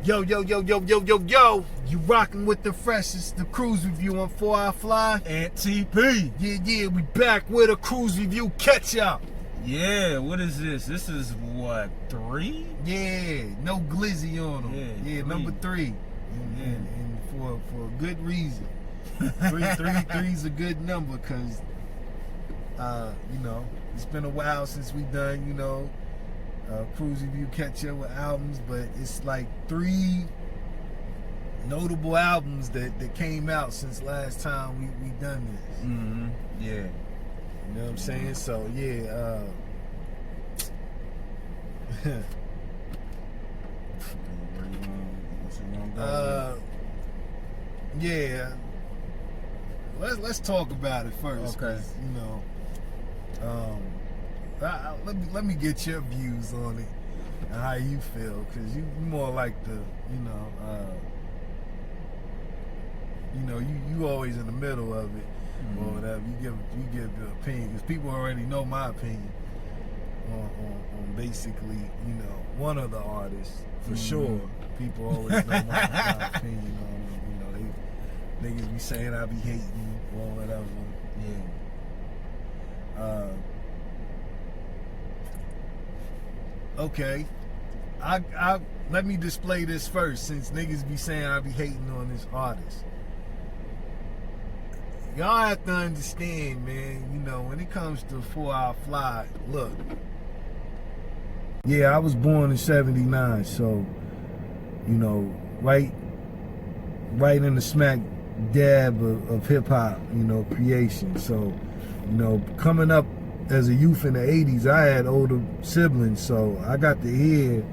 Yo, yo, yo, yo, yo, yo, yo. You rocking with the freshest, the Kruze review on 4 Hour Fly. And TP. Yeah, we back with a Kruze review catch-up. Yeah, what is this? This is what, 3? Yeah, no glizzy on them. Yeah, number 3. And for a good reason. Three's a good number because, it's been a while since we done, Kruze review catch-up with albums, but it's like 3 notable albums that came out since last time we done this. Mm-hmm. Yeah. You know what I'm saying? So yeah, yeah. Let's talk about it first. Okay. Let me get your views on it and how you feel, because you more like the, you always in the middle of it, or whatever. You give the opinion, because people already know my opinion on basically, one of the artists for sure. People always know my opinion on them. Niggas be saying I be hating or whatever. Yeah. Okay, I let me display this first, since niggas be saying I be hating on this artist. Y'all have to understand, man, when it comes to 4 Hour Fly, look. Yeah, I was born in 79, so, right in the smack dab of hip hop, creation. So, coming up as a youth in the 80s, I had older siblings, so I got to hear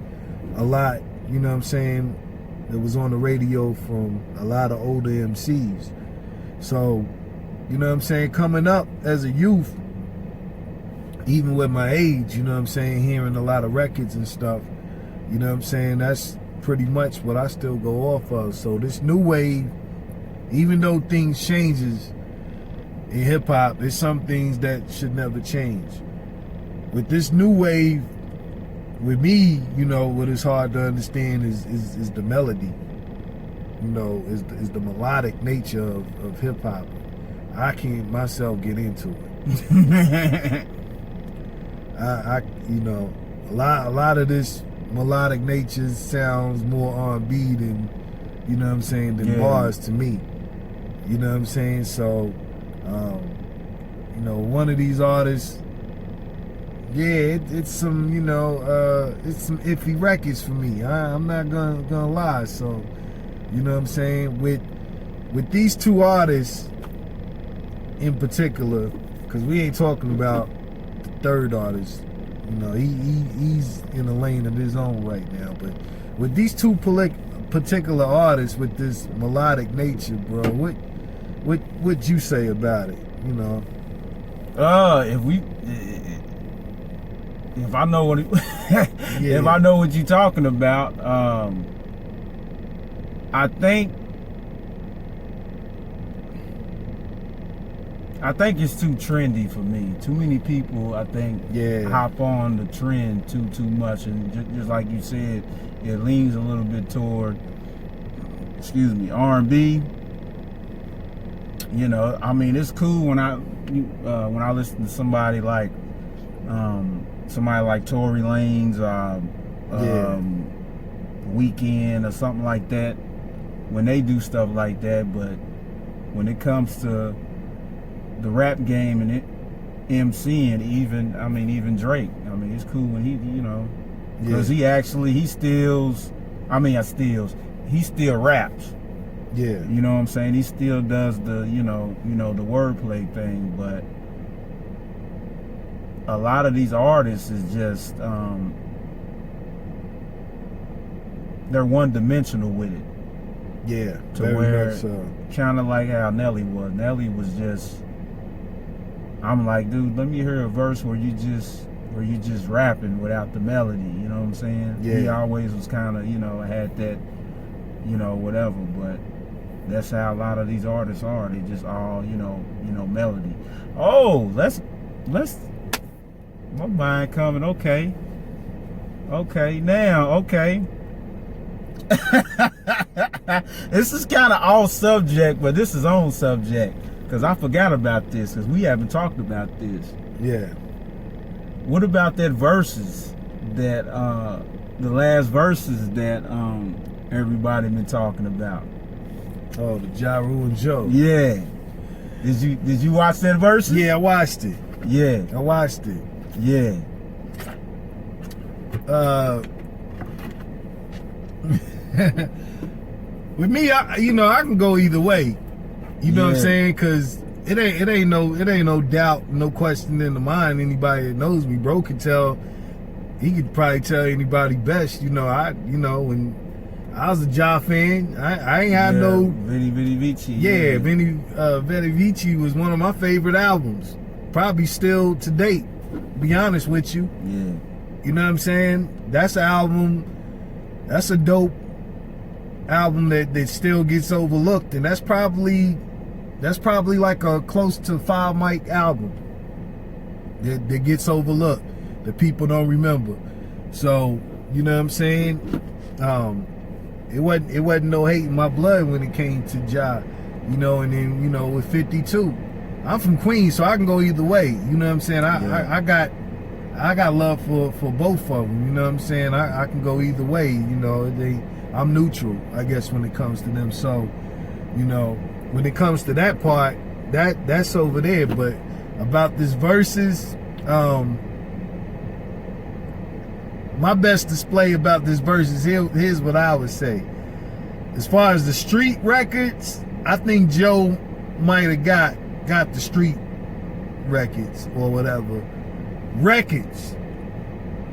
a lot, that was on the radio from a lot of older MCs. So, coming up as a youth, even with my age, hearing a lot of records and stuff, that's pretty much what I still go off of. So this new wave, even though things changes in hip hop, there's some things that should never change. With this new wave, with me, what is hard to understand is the melody. Is the melodic nature of hip hop. I can't myself get into it. A lot of this melodic nature sounds more R&B than, than bars to me. You know what I'm saying? So, one of these artists, it's some, it's some iffy records for me. I'm not gonna lie. So, with these 2 artists in particular, because we ain't talking about the 3rd artist. He's in a lane of his own right now. But with these 2 particular artists with this melodic nature, bro, what you say about it? If I know what if I know what you're talking about, I think it's too trendy for me. Too many people, I think, hop on the trend too much, and just like you said, it leans a little bit toward, R&B. It's cool when I listen to somebody like Tory Lanez, Weeknd, or something like that, when they do stuff like that. But when it comes to the rap game and MCing, even Drake, it's cool when he, because he still raps. Yeah. You know what I'm saying? He still does the, the wordplay thing, but a lot of these artists is just, they're one-dimensional with it. Yeah. To where, kind of like how Nelly was. Nelly was just, I'm like, dude, let me hear a verse where you just rapping without the melody. You know what I'm saying? Yeah. He always was kind of, had that, whatever. But that's how a lot of these artists are. They just all, melody. Oh, let's. My mind coming. Okay. This is kind of off subject, but this is on subject because I forgot about this because we haven't talked about this. Yeah. What about that verses that the last verses that everybody been talking about? Oh, the Ja Rule and Joe. Yeah. Did you watch that verses? Yeah, I watched it. Yeah. I watched it. Yeah. With me, I can go either way. You know what I'm Yeah. saying? Cause it ain't no doubt, no question in the mind. Anybody that knows me, bro, could tell. He could probably tell anybody best. When I was a Ja fan, I ain't had no. Veni Vidi Vici. Yeah, Veni Vici was one of my favorite albums. Probably still to date. Be honest with you. Yeah. You know what I'm saying? That's an album. That's a dope album that still gets overlooked, and that's probably like a close to 5 mic album that gets overlooked, that people don't remember. So you know what I'm saying? It wasn't no hate in my blood when it came to Ja, and then with 52, I'm from Queens, so I can go either way. You know what I'm saying? I got love for both of them. You know what I'm saying? I can go either way. I'm neutral, I guess, when it comes to them. So, when it comes to that part, that's over there. But about this verses, my best display about this verses, here's what I would say. As far as the street records, I think Joe might have got the street records or whatever. Records.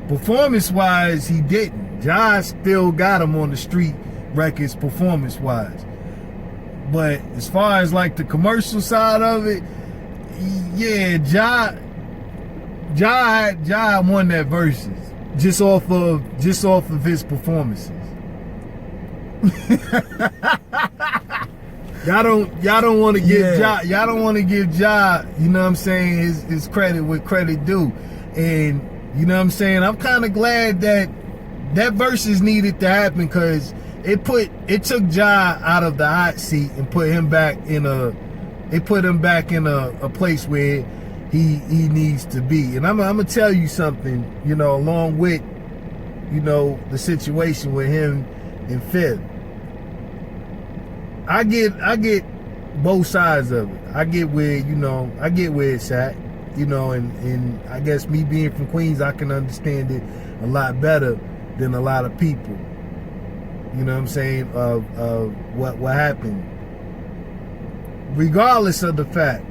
Performance-wise, he didn't. Ja still got him on the street records performance-wise. But as far as like the commercial side of it, yeah, Ja won that versus just off of his performances. Y'all don't want to give Ja, y'all don't want to give Ja, you know what I'm saying, his credit where credit due. And you know what I'm saying, I'm kind of glad that versus needed to happen, because it took Ja out of the hot seat and put him back in a place where he needs to be. And I'm gonna tell you something, along with the situation with him and Fifth. I get both sides of it. I get where it's at, and I guess me being from Queens, I can understand it a lot better than a lot of people. You know what I'm saying, of what happened. Regardless of the fact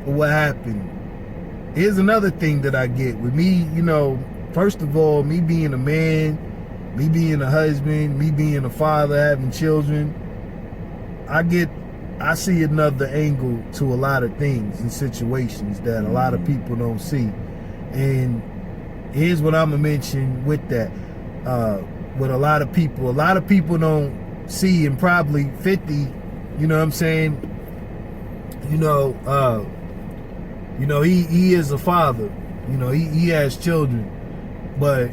of what happened, here's another thing that I get with me, first of all, me being a man, me being a husband, me being a father, having children, I see another angle to a lot of things and situations that a lot of people don't see. And here's what I'm gonna mention with that. With a lot of people don't see, and probably 50, you know what I'm saying? He is a father, he has children, but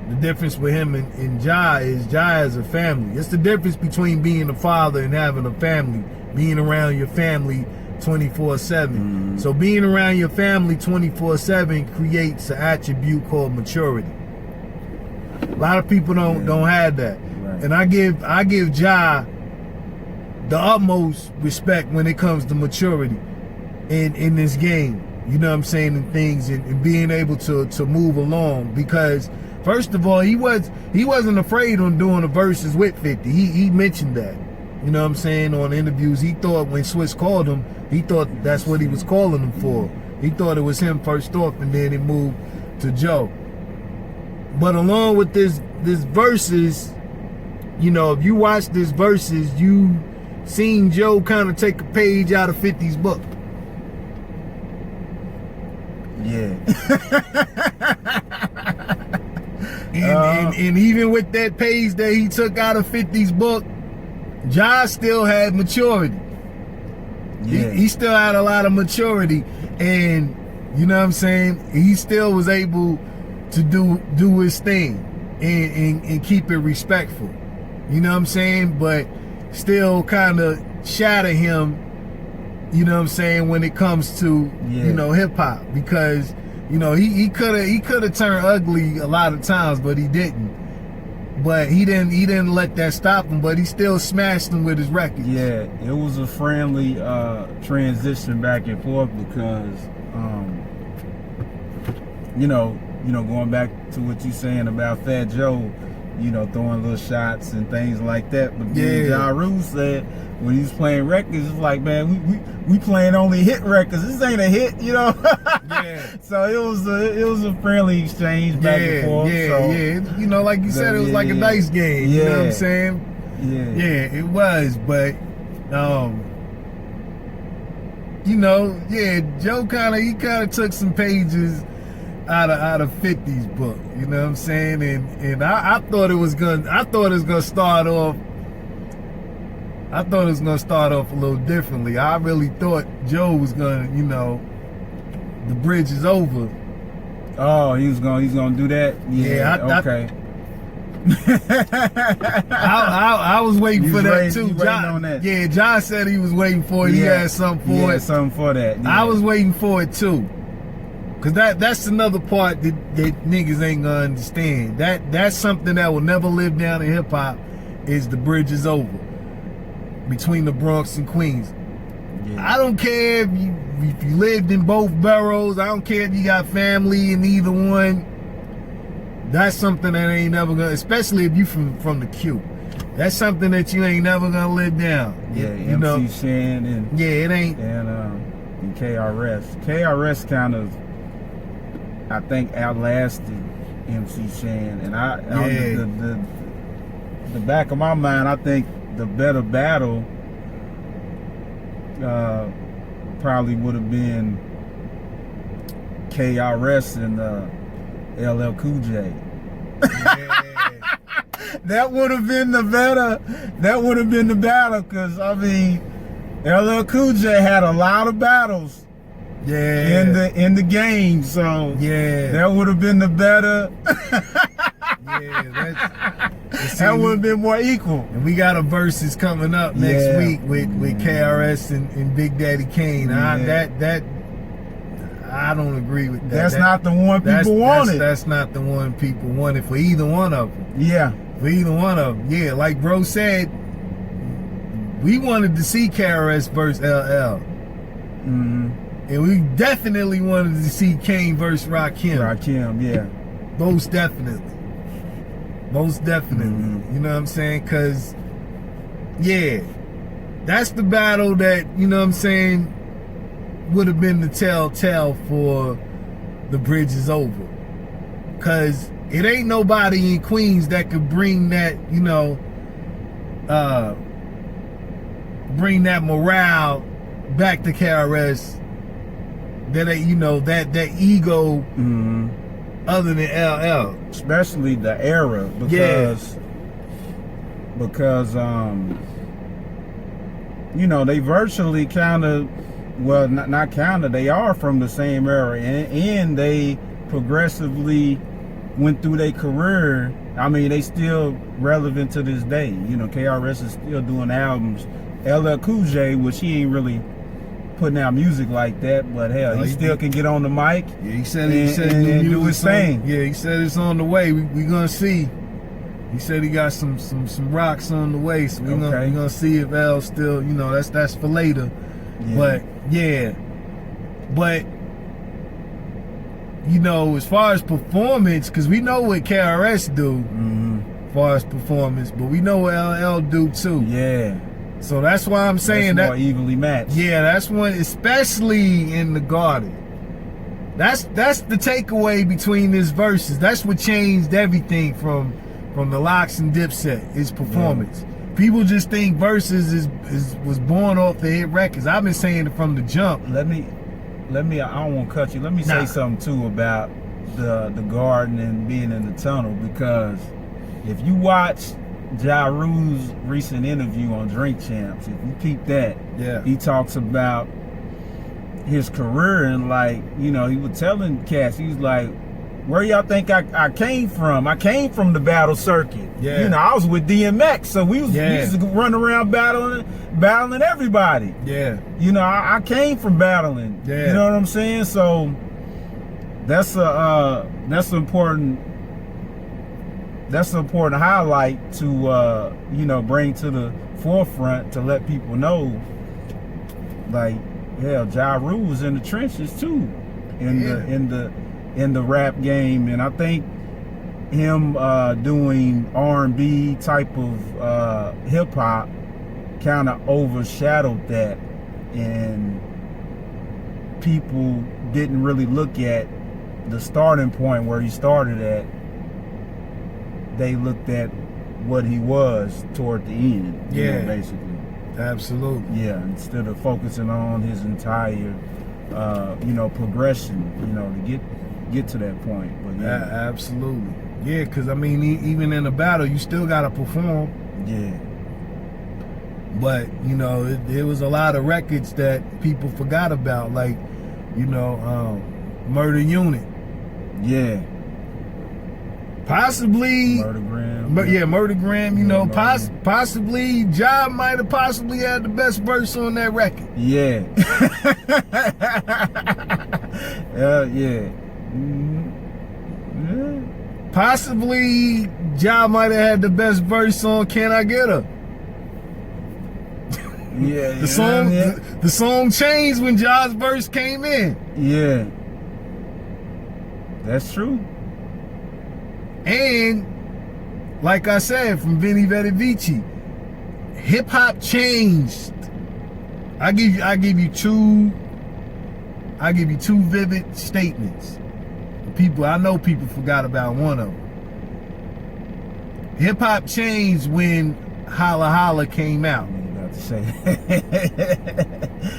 the difference with him and Ja is a family. It's the difference between being a father and having a family, being around your family 24/7. So being around your family 24/7 creates an attribute called maturity. A lot of people don't have that. Right. And I give Ja the utmost respect when it comes to maturity in this game. You know what I'm saying, and things, and being able to move along, because first of all, he wasn't afraid on doing the verses with 50. He mentioned that. You know what I'm saying, on interviews. He thought when Swiss called him, he thought that's what he was calling him for. He thought it was him first off, and then it moved to Joe. But along with this verses, if you watch this verses, you seen Joe kind of take a page out of 50's book. Yeah. And even with that page that he took out of 50's book, Ja still had maturity. Yeah. He still had a lot of maturity, and you know what I'm saying, he still was able to do his thing and keep it respectful. You know what I'm saying? But still kind of shatter him, you know what I'm saying, when it comes to, you know, hip hop. Because, you know, he could have turned ugly a lot of times, but he didn't. But he didn't let that stop him, but he still smashed him with his records. Yeah, it was a friendly transition back and forth because you know, going back to what you saying about Fat Joe, you know, throwing little shots and things like that. But then Ja Rule said when he was playing records, it's like, man, we playing only hit records. This ain't a hit, you know. So it was a friendly exchange back and forth. You know, like you said, it was like a dice game. You know what I'm saying? Yeah, it was. But you know, Joe kind of took some pages out of 50's book, you know what I'm saying? And I thought it was gonna start off a little differently. I really thought Joe was gonna, you know, the bridge is over. Oh, he's gonna do that? Okay. I was waiting for that too. On that. Yeah, John said he was waiting for it. He had something for it. He had something for that. I was waiting for it too. Cause that's another part that niggas ain't gonna understand. That's something that will never live down in hip hop, is the bridge is over between the Bronx and Queens. I don't care if you lived in both boroughs. I don't care if you got family in either one. That's something that ain't never gonna, especially if you from the Q. That's something that you ain't never gonna live down. Yeah, you know? MC Shan and it ain't. And KRS. KRS kind of, I think, outlasted MC Shan, and the back of my mind, I think the better battle probably would have been KRS and LL Cool J. That would have been the better. That would have been the battle, because I mean, LL Cool J had a lot of battles. In the game, so that would have been the better. That would have been more equal. And we got a versus coming up next week with KRS and Big Daddy Kane. I don't agree with that. That's not the one people wanted. That's not the one people wanted for either one of them. For either one of them. Like bro said, we wanted to see KRS versus LL. And we definitely wanted to see Kane versus Rakim. Most definitely. You know what I'm saying? Because, that's the battle that, you know what I'm saying, would have been the telltale for the bridge is over. Because it ain't nobody in Queens that could bring that, you know, bring that morale back to KRS. That you know, that ego other than LL, especially the era, because you know, they virtually kind of, well, not kind of, they are from the same era, and they progressively went through their career. I mean, they still relevant to this day. You know, KRS is still doing albums. LL Cool J, which he ain't really putting out music like that, but hell, he still can get on the mic. He said do his thing. He said it's on the way. We gonna see. He said he got some rocks on the way, so we gonna see if L still, you know, that's for later. But you know, as far as performance, because we know what KRS do, as far as performance, but we know what LL do too. So that's why I'm saying that's more evenly matched. That's one, especially in the Garden. That's the takeaway between this verses. That's what changed everything from the Locks and Dipset, is performance. People just think verses was born off the hit records. I've been saying it from the jump. Let me. I don't want to cut you. Let me say something too about the Garden and being in the tunnel, because if you watch Ja Rule's recent interview on Drink Champs, if you peep that, he talks about his career, and like, you know, he was telling cats, he was like, where y'all think I came from? I came from the battle circuit. Yeah. You know, I was with DMX, so we used to run around battling everybody. Yeah. You know, I came from battling. Yeah. You know what I'm saying? So that's an important highlight to you know, bring to the forefront to let people know, like, hell, Ja Rule was in the trenches too, in the rap game, and I think him doing R&B type of hip hop kind of overshadowed that, and people didn't really look at the starting point where he started at. They looked at what he was toward the end. You know, basically. Absolutely. Yeah, instead of focusing on his entire, you know, progression, you know, to get to that point. But yeah, absolutely. Yeah, because I mean, even in a battle, you still gotta perform. Yeah. But you know, there was a lot of records that people forgot about, like, you know, Murder Unit. Yeah. Possibly Murdergram. Murdergram, you know, possibly Ja might have possibly had the best verse on that record. Yeah. Yeah. Yeah. Possibly Ja might have had the best verse on Can I Get Her? Yeah. The song changed when Ja's verse came in. Yeah. That's true. And like I said, from Vinny Vetti Vici, hip hop changed. I give you two vivid statements. I know people forgot about one of them. Hip hop changed when Holla Holla came out.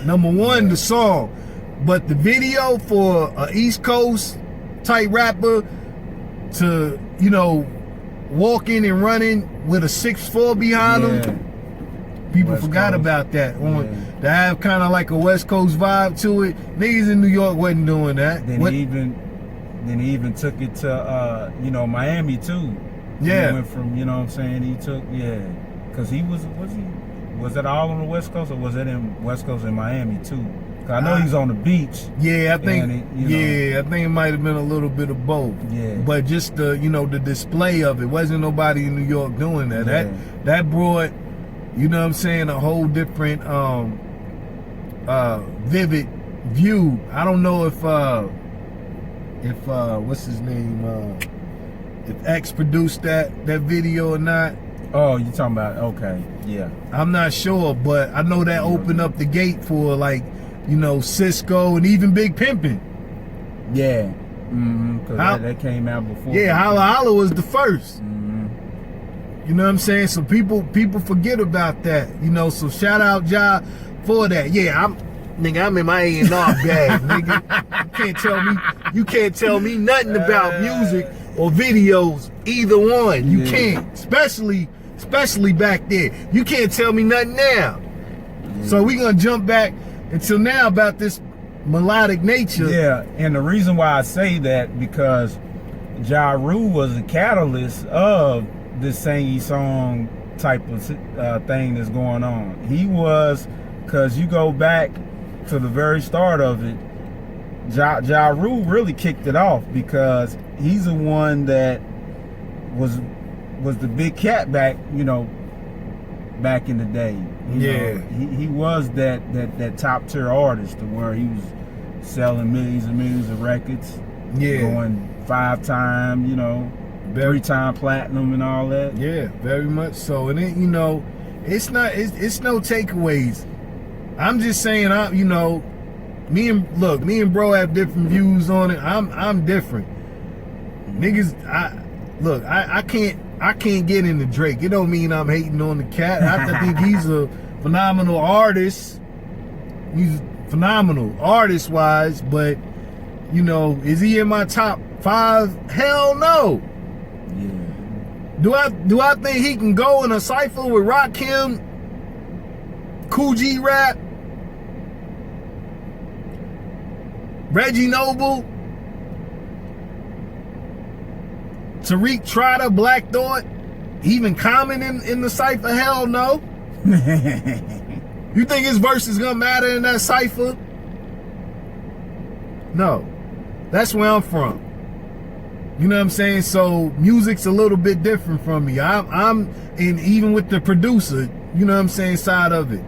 Number one, the song, but the video for a East Coast type rapper to, you know, walking and running with a 6'4" behind him, people forgot about that. To have kind of like a West Coast vibe to it. Niggas in New York wasn't doing that. Then he even took it to you know, Miami too. Yeah. He went from, you know what I'm saying, he took, because he was that all on the West Coast, or was it in West Coast in Miami too? Cause I know he's on the beach. Yeah, I think. I think it might have been a little bit of both. Yeah. But just the, you know, the display of it, wasn't nobody in New York doing that. That brought, you know what I'm saying, a whole different vivid view. I don't know if what's his name, if X produced that video or not. Oh, you talking about, okay, yeah. I'm not sure, but I know that opened up the gate for, like, you know, Cisco and even Big Pimpin'. Yeah. Because that came out before. Yeah, Holla Holla was the first. You know what I'm saying? So people forget about that. You know, so shout out Ja for that. Yeah, I'm in my A&R bag, nigga. You can't tell me nothing about music or videos, either one. You can't, especially back there. You can't tell me nothing now. So we gonna jump back until now about this melodic nature. Yeah, and the reason why I say that, because Ja Rule was the catalyst of this singy song type of thing that's going on. He was, because you go back to the very start of it, Ja Rule really kicked it off, because he's the one that was the big cat back, you know, back in the day. You know, he was that top tier artist, to where he was selling millions and millions of records, going 5-time, you know, 3-time platinum and all that. Yeah, very much so. And then, you know, it's no takeaways. I'm just saying, you know, me and bro have different views on it. I'm different. Niggas, I can't get into Drake. It don't mean I'm hating on the cat. I think he's a phenomenal artist. He's phenomenal artist wise, but, you know, is he in my top 5? Hell no. Yeah. Do I think he can go in a cypher with Rakim, Kool G Rap, Reggie Noble, Tariq Trotter, Black Thought, even Common in the cipher? Hell no. You think his verse is gonna matter in that cipher? No. That's where I'm from. You know what I'm saying? So music's a little bit different from me. I'm and even with the producer, you know what I'm saying, side of it.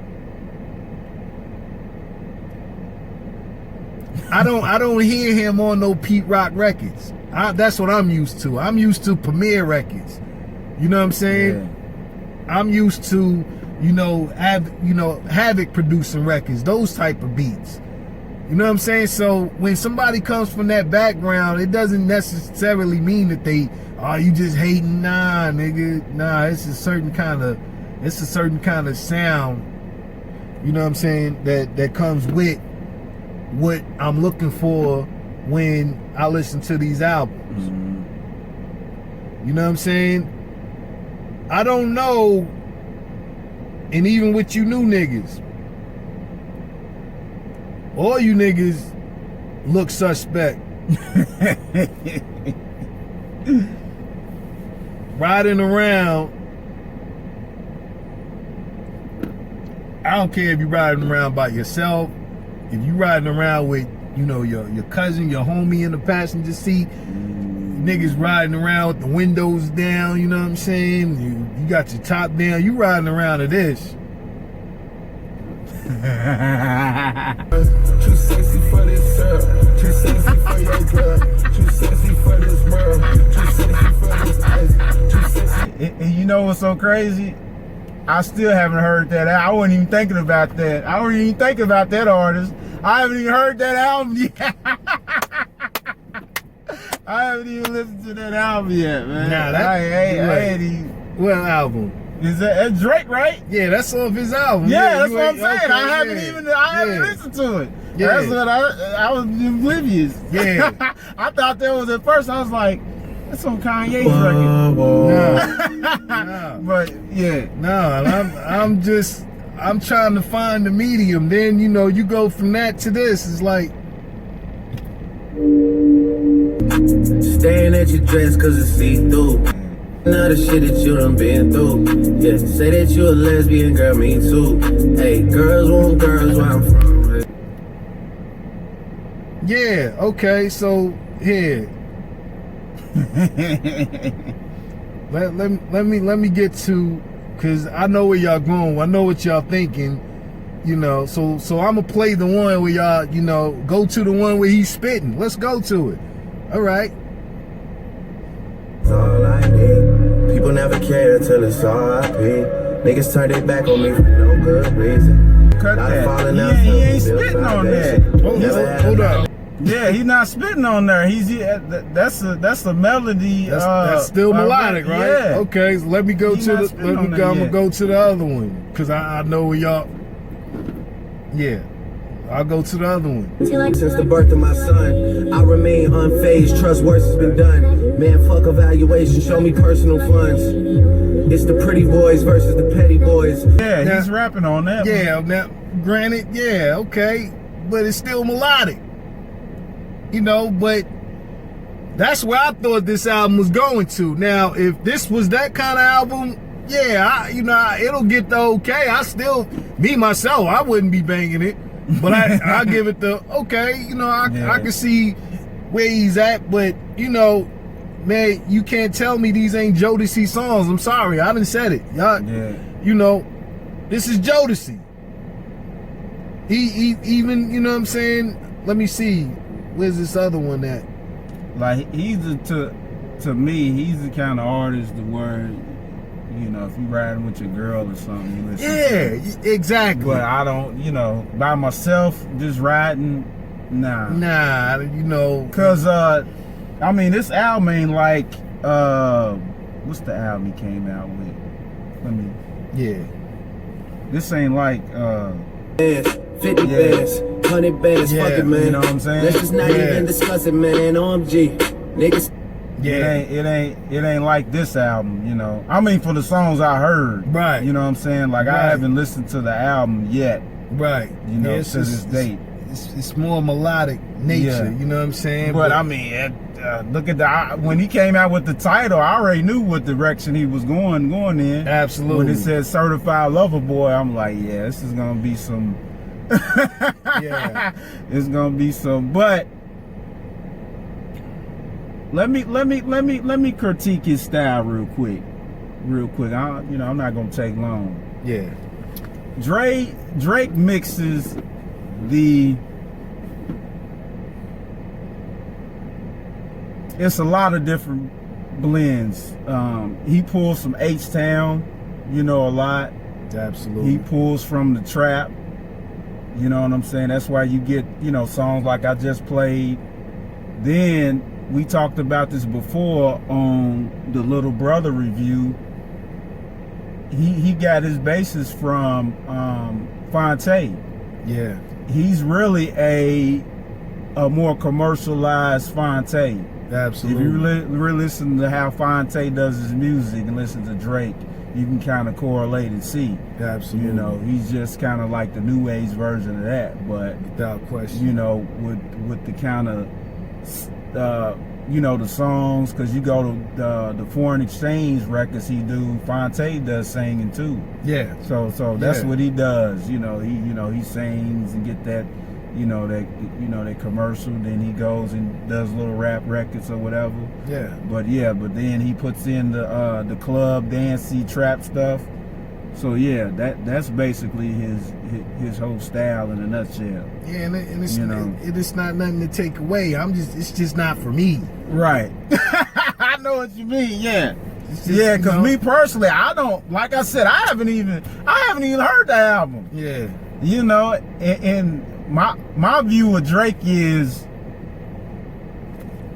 I don't hear him on no Pete Rock records. That's what I'm used to. I'm used to Premier records. You know what I'm saying? Yeah. I'm used to, Havoc producing records, those type of beats. You know what I'm saying? So when somebody comes from that background, it doesn't necessarily mean that you just hating. Nah, nigga. Nah, it's a certain kind of sound, you know what I'm saying, that comes with what I'm looking for when I listen to these albums. Mm-hmm. You know what I'm saying? I don't know, and even with you new niggas, all you niggas look suspect. Riding around, I don't care if you're riding around by yourself, if you riding around with, your cousin, your homie in the passenger seat, niggas riding around with the windows down, you know what I'm saying? You got your top down, you riding around to this. Too sexy for this girl, too sexy for your girl, too sexy for this world, too sexy for this ice, too sexy. And you know what's so crazy? I still haven't heard that. I wasn't even thinking about that. I wasn't even thinking about that artist. I haven't even heard that album yet. I haven't even listened to that album yet, man. Nah, I ain't even. What album? Is that Drake, right? Yeah, that's off his album. Yeah, that's what I'm saying. Okay, I haven't listened to it. Yeah. That's what I was oblivious. Yeah. I thought that was at first. I was like, that's on Kanye's record. Nah. But yeah. No, I'm trying to find the medium. Then, you go from that to this. It's like, Staring at your dress cause it's see-through. Now the shit that you done been through. Yeah, say that you a lesbian, girl, me too. Hey, girls want girls where I'm from. yeah, okay, so here. let me get to, cause I know where y'all going. I know what y'all thinking. So I'ma play the one where y'all, go to the one where he's spitting. Let's go to it. All right. That's all I need. People never care till it's R.I.P. Niggas turn their back on me for no good reason. Cut that. He ain't spitting on that. Hold up. Yeah, he's not spitting on there. That's a melody. That's still melodic, right? Yeah. Okay, so let me go to I'm gonna go to the other one, cause I know where y'all. Yeah, I'll go to the other one. Since the birth of my son, I remain unfazed. Trust worse has been done. Man, fuck evaluation. Show me personal funds. It's the pretty boys versus the petty boys. Yeah, he's rapping on that. Yeah, now granted, yeah, okay, but it's still melodic. But that's where I thought this album was going to. Now, if this was that kind of album, yeah, it'll get the okay. Me myself, I wouldn't be banging it, but I give it the okay. I can see where he's at, but man, you can't tell me these ain't Jodeci songs. I'm sorry, I done said it. Y'all, this is Jodeci. He even, you know what I'm saying? Let me see. Where's this other one at? Like, to me, he's the kind of artist where, if you riding with your girl or something, you listen to it. Exactly. But I don't, by myself, just riding, nah. Cause this album ain't like, what's the album he came out with? This ain't like, 50 bands, 100 bands, fuck it, man. You know what I'm saying? Let's just not even discuss it, man. OMG, niggas. Yeah, it ain't like this album, for the songs I heard, right? You know what I'm saying? Like, I haven't listened to the album yet, right? to this date. it's more melodic nature. Yeah. You know what I'm saying? But I mean, look at when he came out with the title, I already knew what direction he was going in. Absolutely. When it said Certified Lover Boy, I'm like, yeah, this is gonna be some. Yeah. It's gonna be some. But let me critique his style real quick. I'm not gonna take long. Yeah. Drake mixes it's a lot of different blends. He pulls from H-Town, a lot. Absolutely. He pulls from the trap. You know what I'm saying? That's why you get, songs like I just played. Then we talked about this before on the Little Brother review. He got his basis from Fonte. Yeah. He's really a more commercialized Fonte. Absolutely. If you really listen to how Fonte does his music and listen to Drake, you can kind of correlate and see. Absolutely. He's just kind of like the new age version of that. But without question. With the kind of the songs, because you go to the foreign exchange records he do, Fonte does singing too. Yeah. So that's what he does. He sings and get that, that commercial. Then he goes and does little rap records or whatever. Yeah. But then he puts in the club dancey trap stuff. So yeah, that's basically his whole style in a nutshell. Yeah, and it's not nothing to take away. It's just not for me. Right. I know what you mean. Yeah. Yeah, because me personally, I don't. Like I said, I haven't even heard the album. Yeah. And my view of Drake is,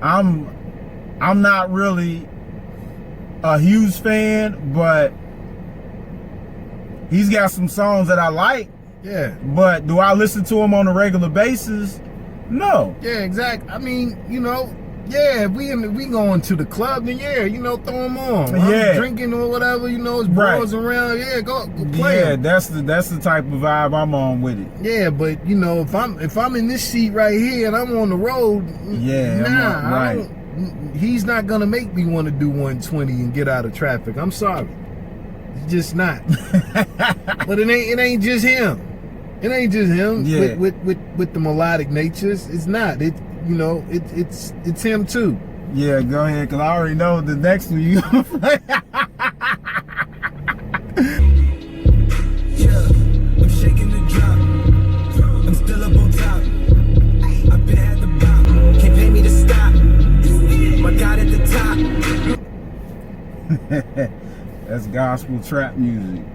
I'm not really a huge fan, but he's got some songs that I like. Yeah. But do I listen to him on a regular basis? No. Yeah, exactly. I mean, yeah, if we going to the club, then throw them on. Yeah. I'm drinking or whatever, it's bros around. Yeah, go play. Yeah, that's the type of vibe I'm on with it. Yeah, but if I'm in this seat right here and I'm on the road, right. He's not gonna make me want to do 120 and get out of traffic. I'm sorry. It's just not. But it ain't just him. It ain't just him. Yeah. With the melodic natures. It's not. It's him too. Yeah, go ahead, cause I already know the next one you gonna play. Yeah, I'm shaking the drop. I'm still up on top. I've been at the bottom. Can't pay me to stop. My God at the top. That's gospel trap music.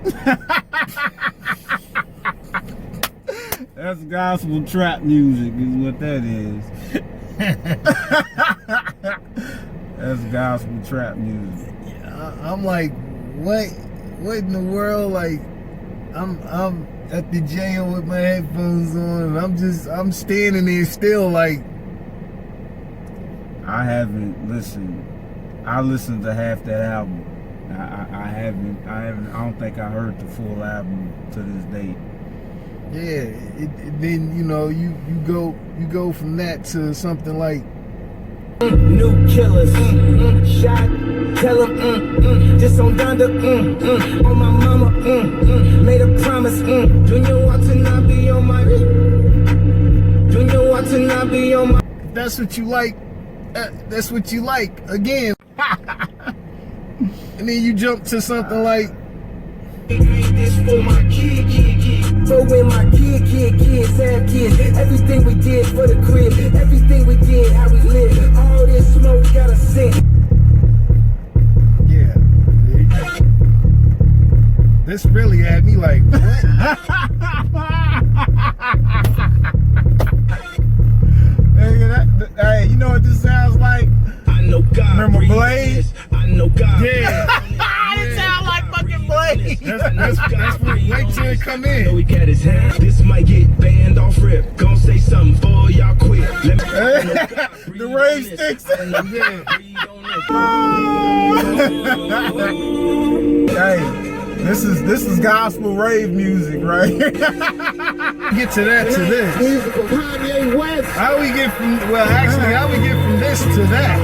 That's gospel trap music is what that is. That's gospel trap music. I'm like, what in the world? Like, I'm at the jail with my headphones on, and I'm standing there still like. I haven't listened. I listened to half that album. I don't think I heard the full album to this date. Yeah, then you go from that to something like New killers, shot, tell them, just on Donda, on my mama, made a promise, Junior want to not be on my, Junior want to not be on my. That's what you like. That's what you like again. And then you jump to something like This for my kid. So when my kids have kids, everything we did for the crib, everything we did, how we live, all this smoke got a scent. Yeah. This really had me like, what? Hey, you know what this sounds like? I know God. Remember Blade? I know God. Yeah. It sounds like fucking Blade. That's what, wait till it come I know in. he got his hand. This might get banned off rip. Gonna say something for y'all quit. Let me The rave sticks. Yeah. Hey, This is gospel rave music, right? Get to that to this. Musical Kanye West. How we get from how we get from this to that?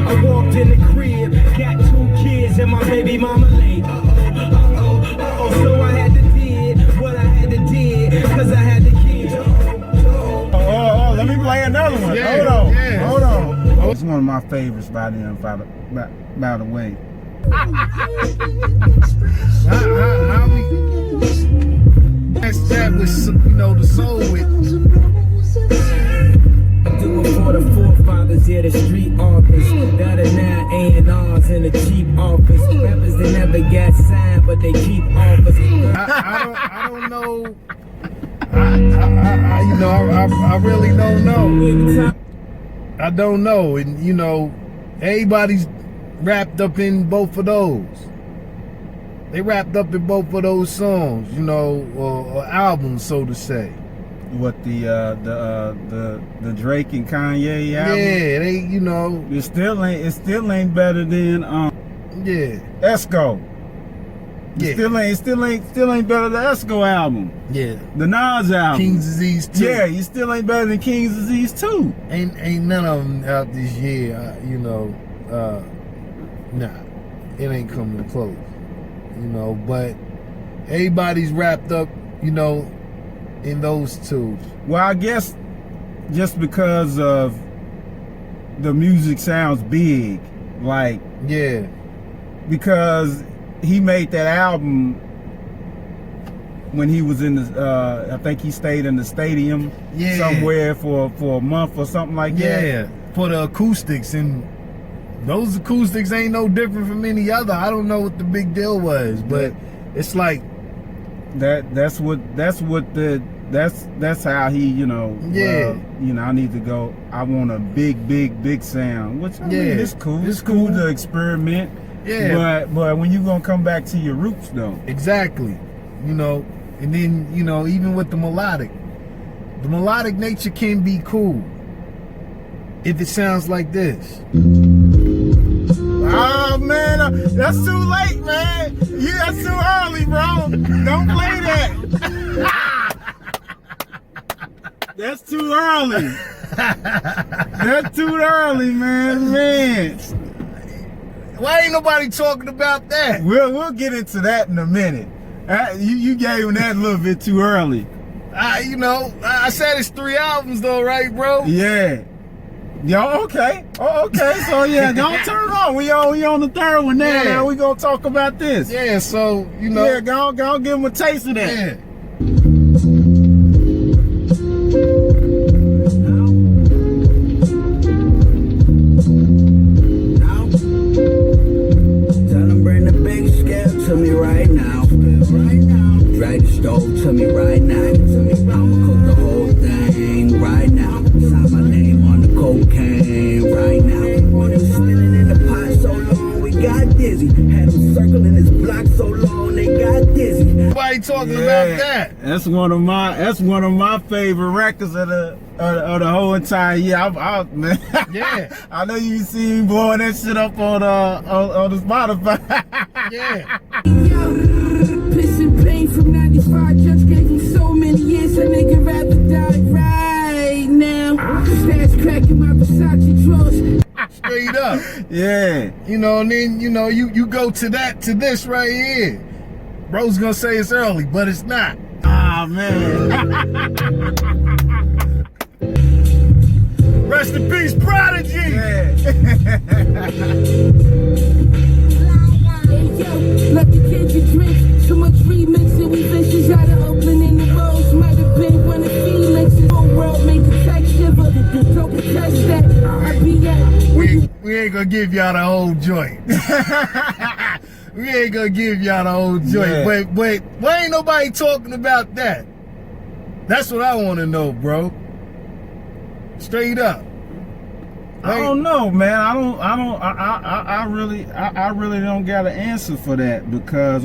I walked in the crib, got 2 kids and my baby mama late. So I had to did what I had to did, cause I had the kids. Oh, let me play another one. Yeah, Hold on. It's one of my favorites by them, by the way. How we that with the soul with. Do it for the forefathers, yeah, the street office. That are now A&Rs in the cheap office. Rappers that never got signed, but they keep office. I don't know. I really don't know. I don't know, and everybody's wrapped up in both of those. They wrapped up in both of those songs, or albums, so to say. What the Drake and Kanye album? Yeah, they It still ain't better than Esco. Yeah. It still ain't better than the Esco album. Yeah. The Nas album. King's Disease 2. Yeah, you still ain't better than King's Disease 2. Ain't none of them out this year, nah. It ain't coming close. But everybody's wrapped up, in those two. Well, I guess just because of the music sounds big, like, Yeah. because he made that album when he was in the I think he stayed in the stadium somewhere for a month or something like that. Yeah, for the acoustics, and those acoustics ain't no different from any other. I don't know what the big deal was, but it's like that's how he, I need to go. I want a big sound, which I mean, it's cool. It's cool to experiment. Yeah. But when you gonna come back to your roots though? Exactly. And then, even with the melodic nature can be cool if it sounds like this. Oh man, that's too late, man. That's too early, bro. Don't play that. That's too early. That's too early, man. Why ain't nobody talking about that? We'll get into that in a minute. You gave him that a little bit too early. I said it's 3 albums though, right, bro? Yeah. Yo, okay. Oh, okay. So yeah, don't turn on. We on the 3rd one now. Yeah. Now we gonna talk about this. Yeah, so Yeah, go give him a taste of that. Yeah. Tell them bring the big scale to me right now. Drag the stove to me right now. I'ma cook the whole thing right now. Sign my name on the cocaine right now. Spinning in the pot so long we got dizzy. Had them circling this block so long they got dizzy. Nobody talking about that. That's one of my favorite records of the whole entire year. Man. Yeah. I know you see me blowing that shit up on the Spotify. Yeah. Piss and pain from 95 just gave me so many years. A nigga rather die right now. Stash cracking my Versace drawers. Straight up. Yeah. And then, you go to this right here. Bro's gonna say it's early, but it's not. Ah, man. Rest in peace, Prodigy. Yeah. Hey yo, let the kids get drinks. So much remixing, we vicious out of Oakland in the roads. Might have been one of Felix. The whole world made the text shiver. Don't contest that. I be at. We ain't gonna give y'all the whole joint. We ain't gonna give y'all the whole joint. Yeah. But why ain't nobody talking about that? That's what I want to know, bro. Straight up. I don't know, man. I really don't got an answer for that because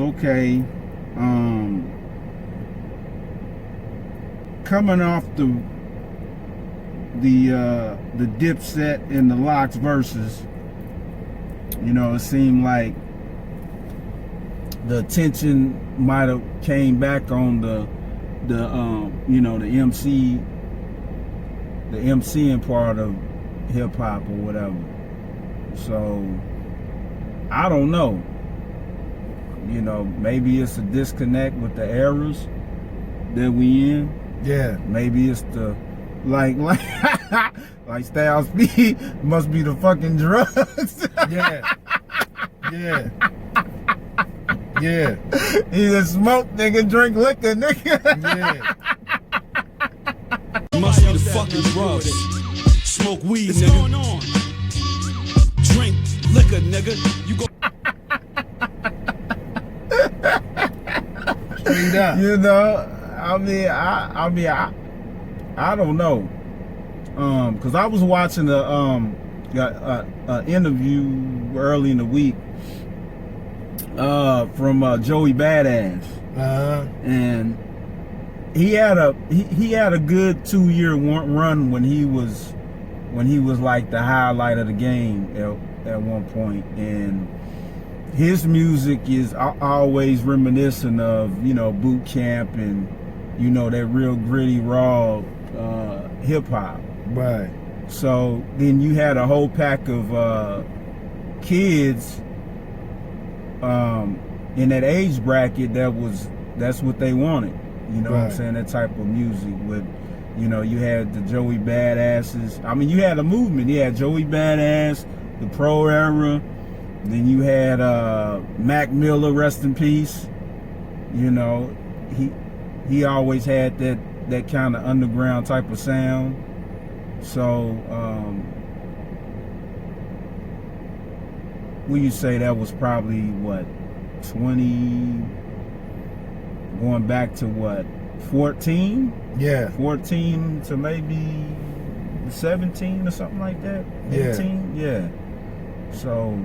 coming off the Dipset and the Lox verses, it seemed like the attention might have came back on the MCing part of hip hop or whatever. So I don't know. You know, maybe it's a disconnect with the eras that we in. Yeah. Maybe it's the like Styles P must be the fucking drugs. Yeah. Yeah. Yeah. Either smoke, nigga, drink liquor, nigga. Yeah. Must be the fucking drugs. Smoke weed, nigga. Going on? Drink liquor, nigga. You go. Straight up. You know, I don't know. Cause I was watching a interview early in the week from Joey Badass, and he had a good 2-year run when he was like the highlight of the game at one point, and his music is always reminiscent of, you know, boot camp and, you know, that real gritty raw hip hop. Right. So then you had a whole pack of kids in that age bracket that's what they wanted. You know what I'm saying? That type of music with, you know, you had the Joey Badasses. I mean, you had a movement. You had Joey Badass, the Pro Era. Then you had Mac Miller, rest in peace. You know, he always had that kind of underground type of sound. So, would you say that was probably what, 20, going back to what, 14? Yeah. 14 to maybe 17 or something like that? 18? Yeah. So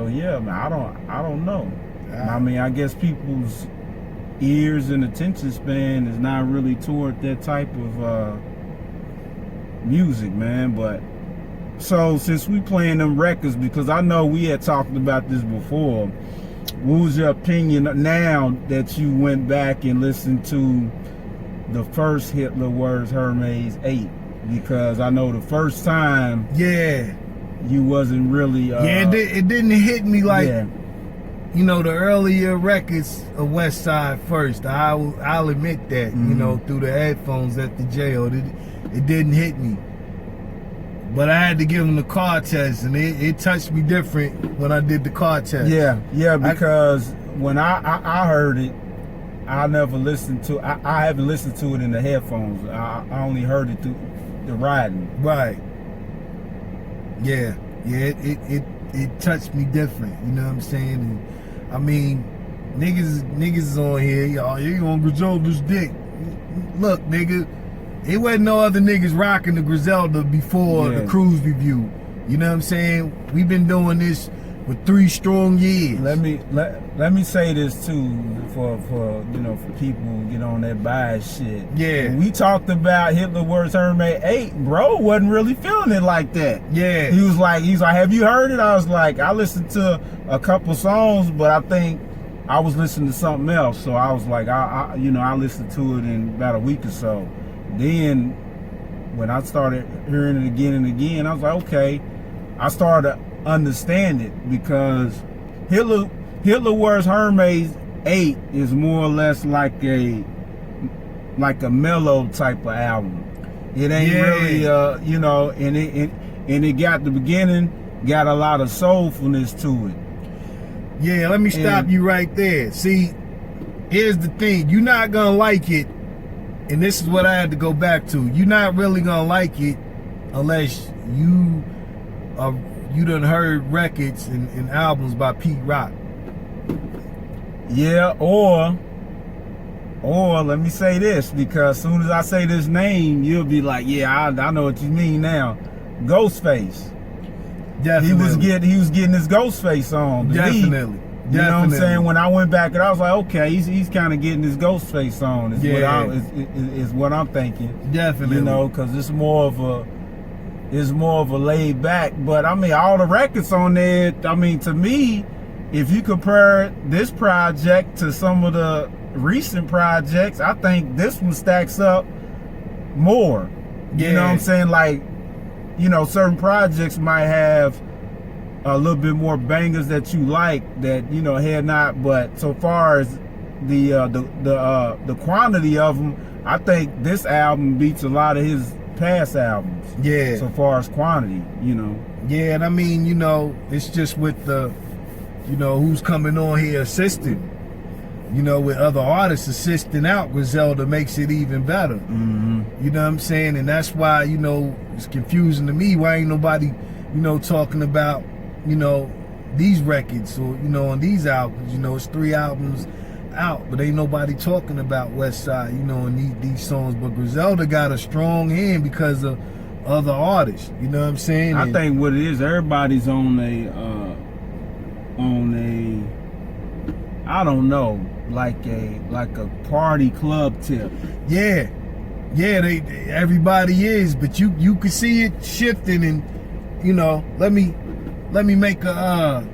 yeah, man, I don't know. I mean, I guess people's ears and attention span is not really toward that type of music, man. But so since we playing them records, because I know we had talked about this before, what was your opinion now that you went back and listened to the first Hitler Words Hermes 8? Because I know the first time, you wasn't really it didn't hit me like, you know, the earlier records of West Side First. I'll admit that, you know, through the headphones at the jail, it didn't hit me. But I had to give them the car test, and it touched me different when I did the car test. Yeah, because when I heard it, I never listened to. I haven't listened to it in the headphones. I only heard it through the riding. Right. Yeah. It touched me different. You know what I'm saying? And, I mean, niggas is on here. Y'all, you on Griselda's dick. Look, nigga, it wasn't no other niggas rocking the Griselda before the Kruze review. You know what I'm saying? We've been doing this for 3 strong years. Let me say this too, for you know, for people get on that bias shit. Yeah. When we talked about Hitler Words Hermes 8, bro wasn't really feeling it like that. Yeah. He was like, have you heard it? I was like, I listened to a couple songs, but I think I was listening to something else. So I was like, I listened to it in about a week or so. Then when I started hearing it again and again, I was like, okay. I started to understand it, because Hitler Words Hermes 8 is more or less like a mellow type of album. It ain't really you know, and it got the beginning, got a lot of soulfulness to it. Yeah, let me stop you right there. See, here's the thing, you're not gonna like it, and this is what I had to go back to. You're not really gonna like it unless you done heard records and albums by Pete Rock. Yeah, or let me say this, because as soon as I say this name, you'll be like, yeah, I know what you mean now. Ghostface. Definitely. He was getting his Ghostface on. Definitely. You know what I'm saying? When I went back and I was like, okay, he's kind of getting his Ghostface on. Is what I'm thinking. Definitely. You know, because it's more of is more of a laid back. But I mean, all the records on there, I mean, to me, if you compare this project to some of the recent projects, I think this one stacks up more. You know what I'm saying? Like, you know, certain projects might have a little bit more bangers that you like that, you know, had not, but so far as the quantity of them, I think this album beats a lot of his past albums. Yeah. So far as quantity, you know. Yeah, and I mean, you know, it's just with the, you know, who's coming on here assisting. You know, with other artists assisting out, Griselda makes it even better. You know what I'm saying? And that's why, you know, it's confusing to me. Why ain't nobody, you know, talking about, you know, these records or, you know, on these albums? You know, it's 3 albums out, but ain't nobody talking about West Side, you know, in these songs. But Griselda got a strong hand because of other artists. You know what I'm saying? I think what it is, everybody's on a, I don't know, like a party club tip. Yeah, everybody is, but you can see it shifting, and you know, let me make a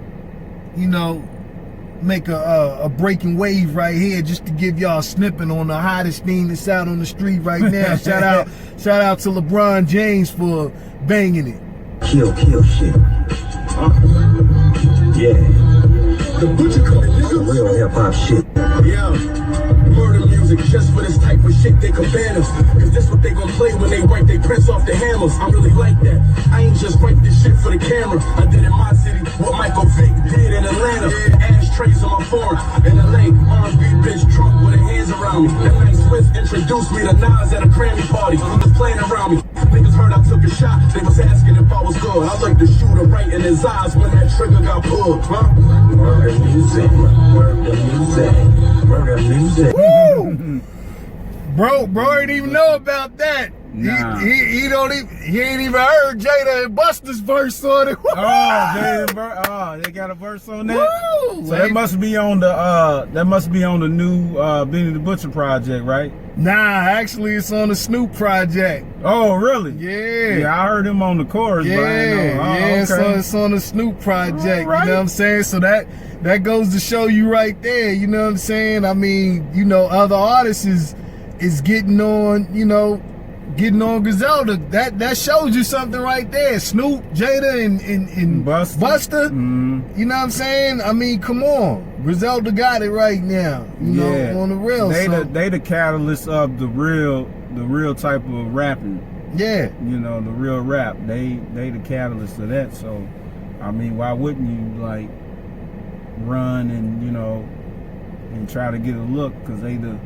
you know, make a breaking wave right here just to give y'all a snippet on the hottest thing that's out on the street right now. shout out to LeBron James for banging it. Kill shit. Yeah. The butcher coming, nigga. Real hip hop shit. Yeah. Murder music just for this type of shit they can ban us. Cause this what they gon' play when they wipe their prints off the hammers. I really like that. I ain't just write this shit for the camera. I did in my city what Michael Vick did in Atlanta. Ashtrays on my phone. In LA, R&B bitch drunk with her hands around me. That night Swiss introduced me to Nas at a Grammy party. He was playing around me. Niggas heard I took a shot. They was asking if I was good. I looked the shooter right in his eyes when that trigger got pulled. Murder music. Murder music. Murder music. Woo! Bro ain't even know about that. Nah. He ain't even heard Jada and Busta's verse on it. They got a verse on that. Woo! So that must be on the new Benny the Butcher project, right? Nah, actually it's on the Snoop project. Oh, really? Yeah. I heard him on the chorus, but I ain't know. Yeah, okay. so it's on the Snoop project, Right. you know what I'm saying? So that goes to show you right there, you know what I'm saying? I mean, you know, other artists is getting on, you know, getting on Griselda. That shows you something right there. Snoop, Jada, and Busta. You know what I'm saying? I mean, come on. Griselda got it right now. You know, on the real. They the catalyst of the real type of rapping. Yeah. You know, the real rap. They the catalyst of that. So, I mean, why wouldn't you like run and, you know, and try to get a look? Because they the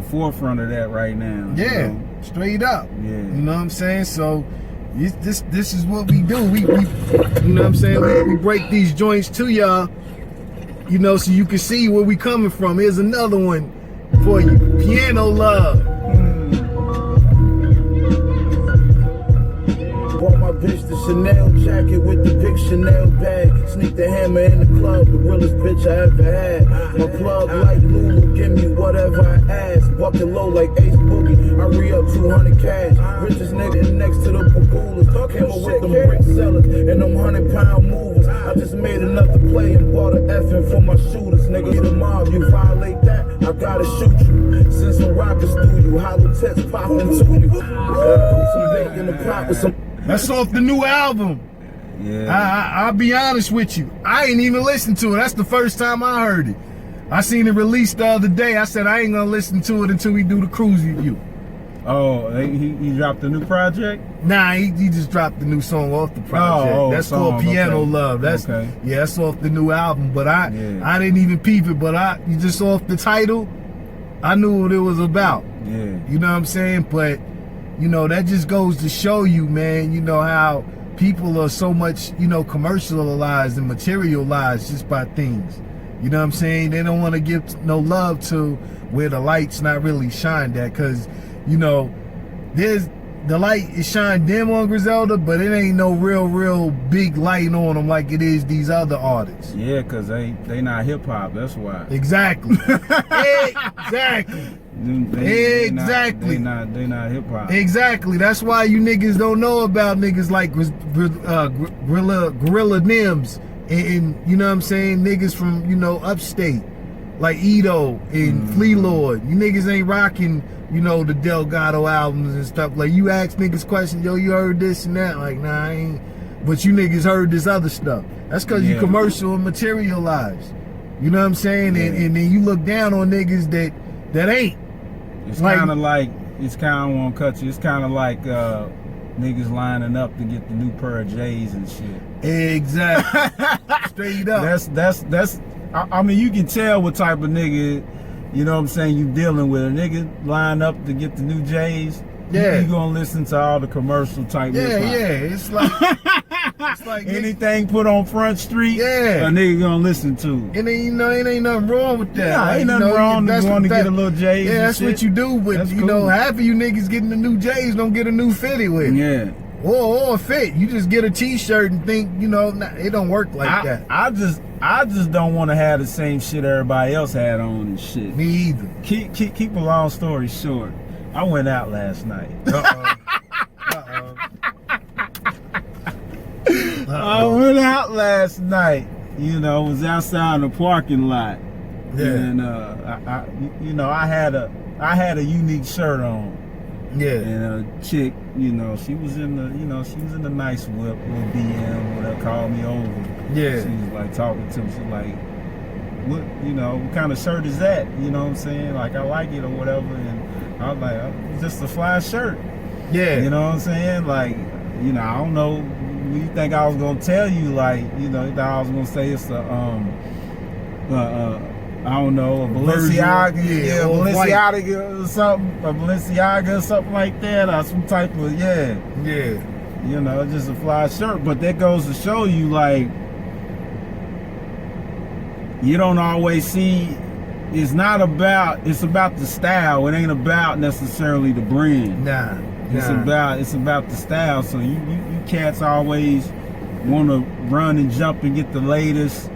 forefront of that right now. Yeah. You know? Straight up. Yeah. You know what I'm saying? So this is what we do. We you know what I'm saying? We break these joints to y'all, you know, so you can see where we coming from. Here's another one for you. Piano Love. Bought my bitch the Chanel jacket with the big Chanel bag. Sneak the hammer in the club, the realest bitch I ever had. My plug like Lulu, give me whatever I ask. Bucket low like Ace Boogie, I re-up 200 cash. Richest nigga next to the Pagulas. Came up with them brick sellers and them 100-pound movers. I just made another play and bought an effing for my shooters. Nigga, you the mob, you violate that, I gotta shoot you. Send some rockets through you, hollow text popping to you. Throw some big in the pot with some. That's off the new album. Yeah. I'll be honest with you. I ain't even listened to it. That's the first time I heard it. I seen it released the other day. I said I ain't gonna listen to it until we do the Kruze review. Oh, he dropped a new project? Nah, he just dropped the new song off the project. That's called Piano Love. That's that's off the new album. But I didn't even peep it. But you just off the title, I knew what it was about. Yeah. You know what I'm saying? But you know, that just goes to show you, man, you know, how people are so much, you know, commercialized and materialized just by things. You know what I'm saying? They don't want to give no love to where the light's not really shined at, because, you know, there's the light is shine dim on Griselda, but it ain't no real big light on them like it is these other artists. Yeah, cause they not hip hop. That's why. Exactly. Exactly. They not hip hop. Exactly. That's why you niggas don't know about niggas like Gorilla Nims and you know what I'm saying, niggas from, you know, upstate like Edo and Flea Lord. You niggas ain't rocking, you know, the Delgado albums and stuff. Like, you ask niggas questions, yo, you heard this and that? Like, nah, I ain't. But you niggas heard this other stuff. That's because you commercial and materialized. You know what I'm saying? Yeah. And then you look down on niggas that ain't. It's kind of like, it's kind of won't cut you. It's kind of like niggas lining up to get the new pair of J's and shit. Exactly. Straight up. That's. I mean, you can tell what type of nigga, you know what I'm saying, you dealing with. A nigga line up to get the new J's. Yeah. You gonna listen to all the commercial type hip-hop. Yeah. It's like anything put on Front Street, yeah, a nigga gonna listen to. And then, you know, it ain't nothing wrong with that. Nah, like, ain't nothing wrong with wanting to get a little J's. Yeah, that's what you do. But that's you cool. know, half of you niggas getting the new J's don't get a new fitted with. Yeah. Or a fit. You just get a t-shirt and think, you know, it don't work like that. I just don't want to have the same shit everybody else had on and shit. Me either. Keep a long story short. I went out last night. I went out last night. You know, was outside in the parking lot. Yeah. And I had a unique shirt on. Yeah. And a chick, you know, she was in the nice whip, little BM, whatever, called me over. Yeah. She was like talking to me. She's like, what kind of shirt is that? You know what I'm saying? Like, I like it or whatever. And I was like, it's just a fly shirt. Yeah. You know what I'm saying? Like, you know, I don't know. You think I was gonna tell you, like, you know, you thought I was gonna say it's a I don't know, a Balenciaga, Balenciaga or something, a Balenciaga or something like that, or some type of, Yeah. you know, just a fly shirt. But that goes to show you, like, you don't always see, it's about the style. It ain't about necessarily the brand. Nah. It's about the style. So you cats always want to run and jump and get the latest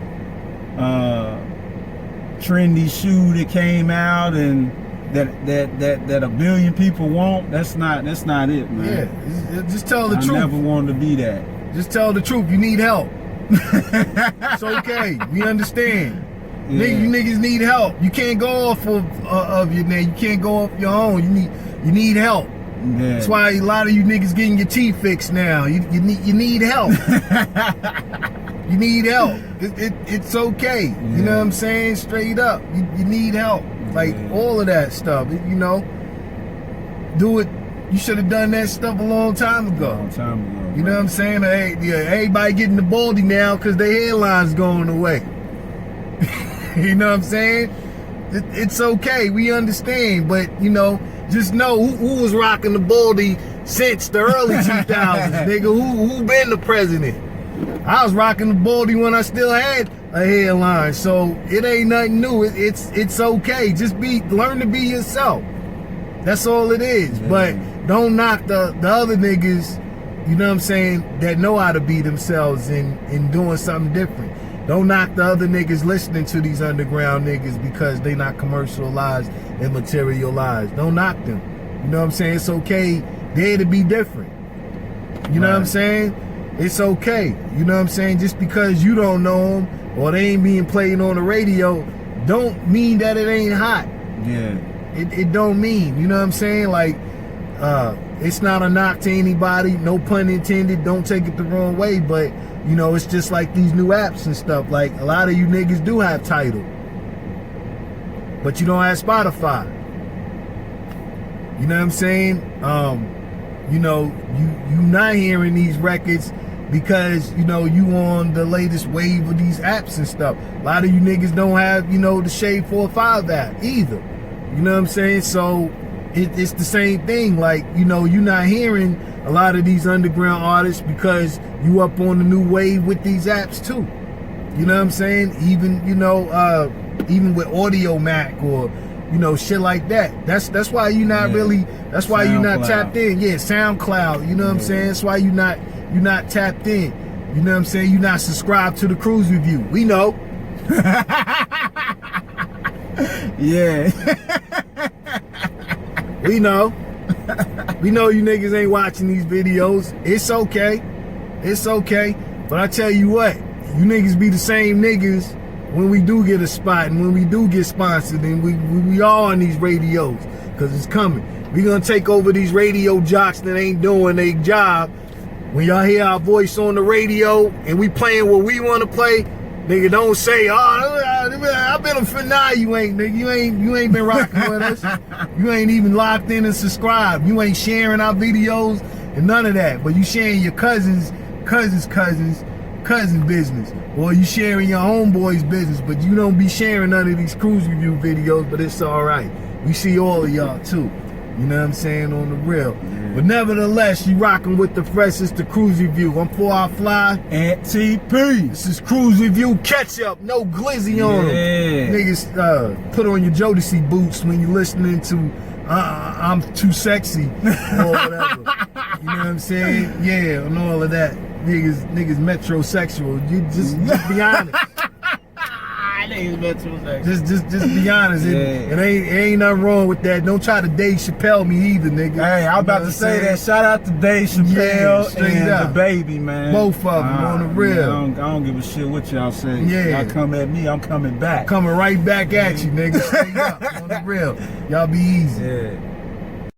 trendy shoe that came out and that a billion people want. That's not it, man. Yeah. Just tell the truth. I never wanted to be that. Just tell the truth. You need help. It's okay. We understand. Yeah. You niggas need help. You can't go off of your name. You can't go off your own. You need help. Yeah. That's why a lot of you niggas getting your teeth fixed now. You need help. You need help. It's okay. Yeah. You know what I'm saying? Straight up. You need help. Like, all of that stuff. You know, do it. You should have done that stuff a long time ago. You know what I'm saying? Hey, everybody getting the baldy now because their hairline's going away. You know what I'm saying? It's okay. We understand. But, you know, just know who was rocking the baldy since the early 2000s, nigga. Who been the president? I was rocking the baldy when I still had a hairline, so it ain't nothing new. It's okay. Just learn to be yourself. That's all it is. Yeah. But don't knock the other niggas, you know what I'm saying, that know how to be themselves and doing something different. Don't knock the other niggas listening to these underground niggas because they not commercialized and materialized. Don't knock them. You know what I'm saying? It's okay. They're to be different. You know what I'm saying? It's okay. You know what I'm saying? Just because you don't know them or they ain't being played on the radio, don't mean that it ain't hot. Yeah. It don't mean. You know what I'm saying? Like, it's not a knock to anybody. No pun intended. Don't take it the wrong way. But, you know, it's just like these new apps and stuff. Like, a lot of you niggas do have Tidal, but you don't have Spotify. You know what I'm saying? You know, you not hearing these records because, you know, you on the latest wave of these apps and stuff. A lot of you niggas don't have, you know, the Shade 4-5 app either. You know what I'm saying? So it's the same thing. Like, you know, you're not hearing a lot of these underground artists because you up on the new wave with these apps too. You know what I'm saying? Even, you know, even with Audio Mac or You know, shit like that. That's why you not really. That's why you not tapped in. Yeah, SoundCloud. You know what I'm saying? That's why you not tapped in. You know what I'm saying? You not subscribed to the Kruze Review. We know. Yeah. We know. We know you niggas ain't watching these videos. It's okay. It's okay. But I tell you what, you niggas be the same niggas when we do get a spot and when we do get sponsored and we all on these radios, because it's coming. We gonna take over these radio jocks that ain't doing their job. When y'all hear our voice on the radio and we playing what we want to play, nigga, don't say, oh, I've been for now. You ain't, nigga. You ain't been rocking with us. You ain't even locked in and subscribed. You ain't sharing our videos and none of that. But you sharing your cousin's business, or you sharing your homeboy's business. But you don't be sharing none of these Kruze Review videos. But it's all right. We see all of y'all too. You know what I'm saying, on the real. Yeah. But nevertheless, you rocking with the freshest, the Kruze Review. I'm 4 Out Fly. And TP. This is Kruze Review Catchup. No glizzy on them. Niggas, put on your Jodeci boots when you're listening to I'm Too Sexy or whatever. You know what I'm saying? Yeah, and all of that. Niggas metrosexual. You just be honest. Just be honest. Yeah. It ain't nothing wrong with that. Don't try to Dave Chappelle me either, nigga. Hey, I was about to say that. Shout out to Dave Chappelle and the baby, man. Both of them on the real. Man, I don't give a shit what y'all say. Yeah. Y'all come at me, I'm coming back. Coming right back at you, nigga. Straight up on the real. Y'all be easy. Yeah.